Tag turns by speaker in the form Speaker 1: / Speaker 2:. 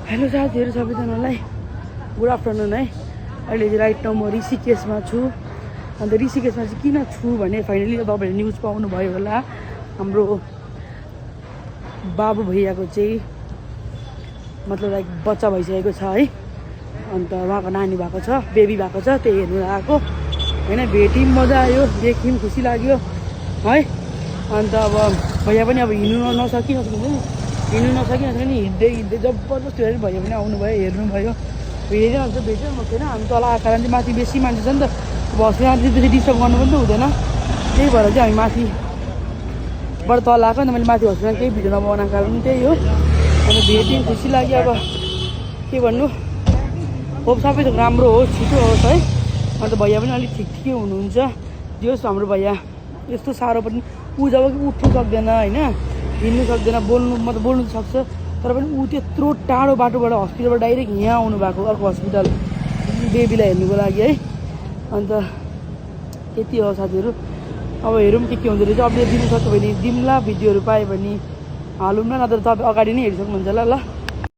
Speaker 1: Hello साथीहरू सबैजनालाई good afternoon है। अहिले चाहिँ राइट नाउ म ऋषिकेशमा छु। अन्त ऋषिकेशमा चाहिँ किन छु भने फाइनली तपाईँहरूले न्युज पाउनुभयो होला, हाम्रो बाबु भैयाको चाहिँ मतलब लाइक बच्चा भइसकेको छ है। अन्त उहाँको नानी भएको छ, बेबी भएको छ, त्यही हेर्नु आएको होइन। भेट्यौँ, मजा आयो, देख्यौँ, खुसी लाग्यो है। अन्त अब भैया पनि अब हिँड्नु हिँड्नु नसकिन्छ नि, हिँड्दै हिँड्दै जबरजस्ती भएर भैया पनि आउनुभयो, हेर्नुभयो। भेटेर अन्त भेट्यो छैन, हामी तल आएको कारण चाहिँ माथि बेसी मान्छे छ नि त, हस्पिटलमा चाहिँ बेसी डिस्टर्ब गर्नु पनि त हुँदैन। त्यही भएर चाहिँ हामी माथिबाट तल आएको। अन्त मैले माथि हस्पिटलमा केही भिडियो नबनाएको कारण त्यही हो। अन्त भेट्यौँ, खुसी लाग्यो। अब के भन्नु, होप सबै थोक राम्रो होस्, छिटो होस् है। अन्त भैया पनि अलिक ठिक ठिकै हुनुहुन्छ। जे होस्, हाम्रो भैया यस्तो साह्रो पनि ऊ जब कि उठ्नु सक्दैन होइन, हिँड्नु सक्दैन, मतलब बोल्नु त सक्छ, तर पनि ऊ त्यत्रो टाढो बाटोबाट हस्पिटलबाट डाइरेक्ट यहाँ आउनु भएको, अर्को हस्पिटल बेबीलाई हेर्नुको लागि है। अन्त यति हो साथीहरू। अब हेरौँ के हुँदो रहेछ। अपडेट दिनु सक्यो भने दिउँला, भिडियोहरू पायो भने हालौँ न, नत्र तपाईँ अगाडि नै हेरिसक्नुहुन्छ होला ल।